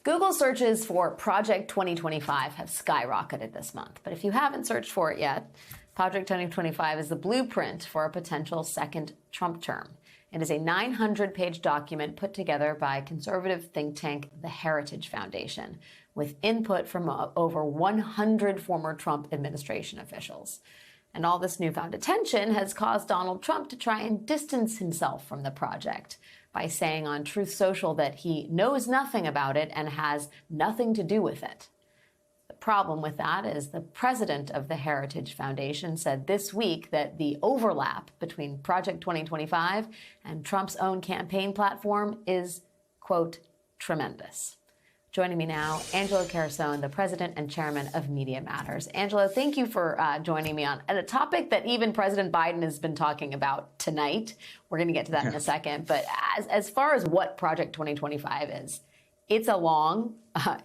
Google searches for Project 2025 have skyrocketed this month. But if you haven't searched for it yet, Project 2025 is the blueprint for a potential second Trump term. It is a 900-page document put together by conservative think tank The Heritage Foundation, with input from over 100 former Trump administration officials. And all this newfound attention has caused Donald Trump to try and distance himself from the project by saying on Truth Social that he knows nothing about it and has nothing to do with it. The problem with that is the president of the Heritage Foundation said this week that the overlap between Project 2025 and Trump's own campaign platform is, quote, tremendous. Joining me now, Angelo Carusone, the president and chairman of Media Matters. Angelo, thank you for joining me on a topic that even President Biden has been talking about tonight. We're going to get to that in a second. But as far as what Project 2025 is, it's a long one.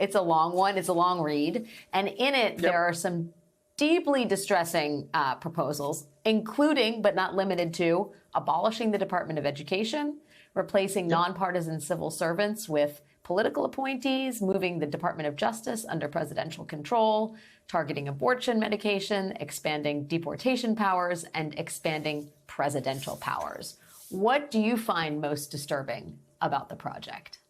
It's a long read. And in it, there are some deeply distressing proposals, including, but not limited to, abolishing the Department of Education, replacing nonpartisan civil servants with political appointees, moving the Department of Justice under presidential control, targeting abortion medication, expanding deportation powers, and expanding presidential powers. What do you find most disturbing about the project?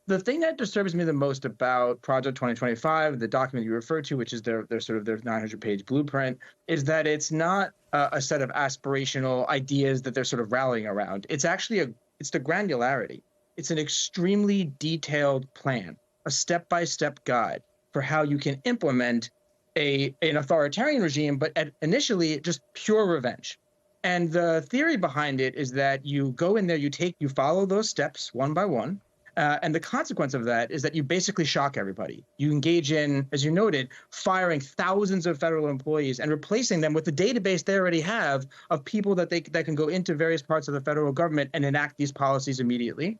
The thing that disturbs me the most about Project 2025, the document you referred to, which is their 900-page blueprint, is that it's not a set of aspirational ideas that they're sort of rallying around. It's actually it's the granularity. It's an extremely detailed plan, a step-by-step guide for how you can implement an authoritarian regime, but initially just pure revenge. And the theory behind it is that you go in there, you follow those steps one by one, and the consequence of that is that you basically shock everybody. You engage in, as you noted, firing thousands of federal employees and replacing them with the database they already have of people that can go into various parts of the federal government and enact these policies immediately.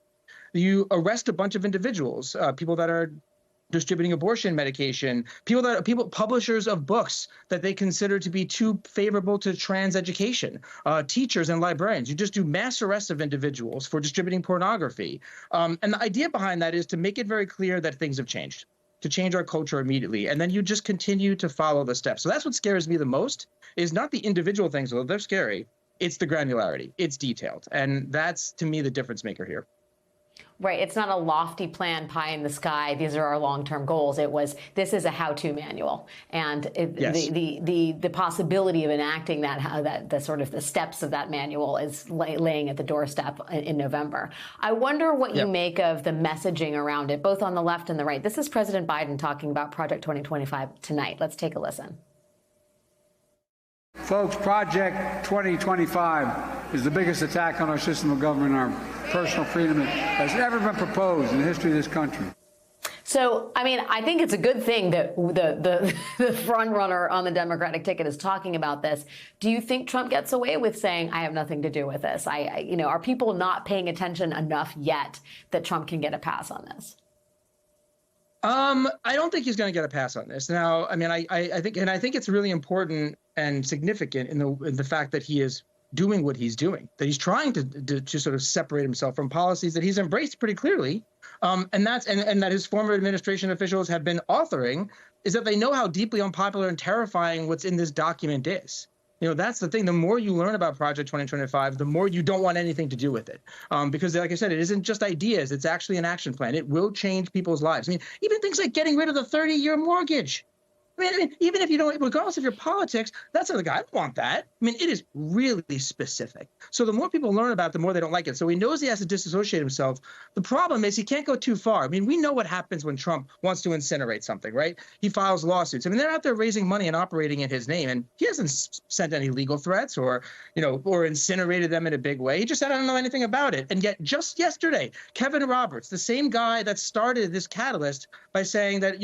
You arrest a bunch of individuals, people that are distributing abortion medication, publishers of books that they consider to be too favorable to trans education, teachers and librarians. You just do mass arrests of individuals for distributing pornography. And the idea behind that is to make it very clear that things have changed, to change our culture immediately. And then you just continue to follow the steps. So that's what scares me the most, is not the individual things, although they're scary. It's the granularity. It's detailed. And that's, to me, the difference maker here. Right. It's not a lofty plan, pie in the sky. These are our long-term goals. This is a how-to manual, and the possibility of enacting the steps of that manual is laying at the doorstep in November. I wonder what you make of the messaging around it, both on the left and the right. This is President Biden talking about Project 2025 tonight. Let's take a listen. Folks, Project 2025 is the biggest attack on our system of government, our personal freedom that has ever been proposed in the history of this country. So, I mean, I think it's a good thing that the front runner on the Democratic ticket is talking about this. Do you think Trump gets away with saying, I have nothing to do with this? Are people not paying attention enough yet that Trump can get a pass on this? I don't think he's going to get a pass on this. Now, I mean, I think it's really important and significant in the fact that he is doing what he's doing, that he's trying to sort of separate himself from policies that he's embraced pretty clearly, and that his former administration officials have been authoring, is that they know how deeply unpopular and terrifying what's in this document is. That's the thing. The more you learn about Project 2025, the more you don't want anything to do with it. Because, like I said, it isn't just ideas. It's actually an action plan. It will change people's lives. I mean, even things like getting rid of the 30-year mortgage. I mean, even if you don't, regardless of your politics, that's the guy. I don't want that. I mean, it is really specific. So the more people learn about it, the more they don't like it. So he knows he has to disassociate himself. The problem is he can't go too far. I mean, we know what happens when Trump wants to incinerate something, right? He files lawsuits. I mean, they're out there raising money and operating in his name, and he hasn't sent any legal threats or incinerated them in a big way. He just said, I don't know anything about it. And yet just yesterday, Kevin Roberts, the same guy that started this catalyst by saying that,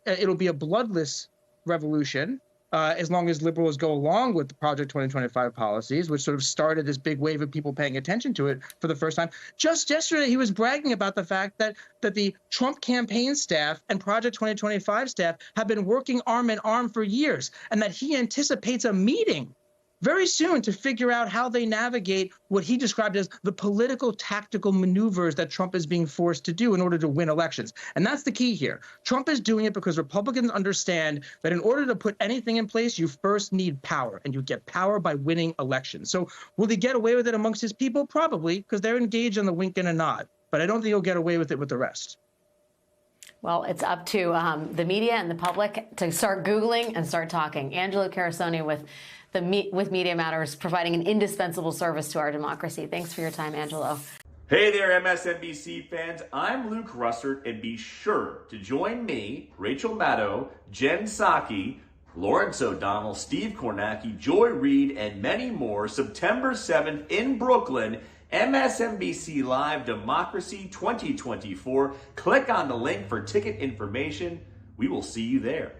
it'll be a bloodless revolution as long as liberals go along with the Project 2025 policies, which sort of started this big wave of people paying attention to it for the first time. Just yesterday, he was bragging about the fact that the Trump campaign staff and Project 2025 staff have been working arm in arm for years, and that he anticipates a meeting very soon to figure out how they navigate what he described as the political tactical maneuvers that Trump is being forced to do in order to win elections. And that's the key here. Trump is doing it because Republicans understand that in order to put anything in place, you first need power, and you get power by winning elections. So will he get away with it amongst his people? Probably, because they're engaged in the wink and a nod. But I don't think he'll get away with it with the rest. Well, it's up to the media and the public to start Googling and start talking. Angelo Carusone with Media Matters, providing an indispensable service to our democracy. Thanks for your time, Angelo. Hey there, MSNBC fans. I'm Luke Russert, and be sure to join me, Rachel Maddow, Jen Psaki, Lawrence O'Donnell, Steve Kornacki, Joy Reid, and many more September 7th in Brooklyn, MSNBC Live Democracy 2024. Click on the link for ticket information. We will see you there.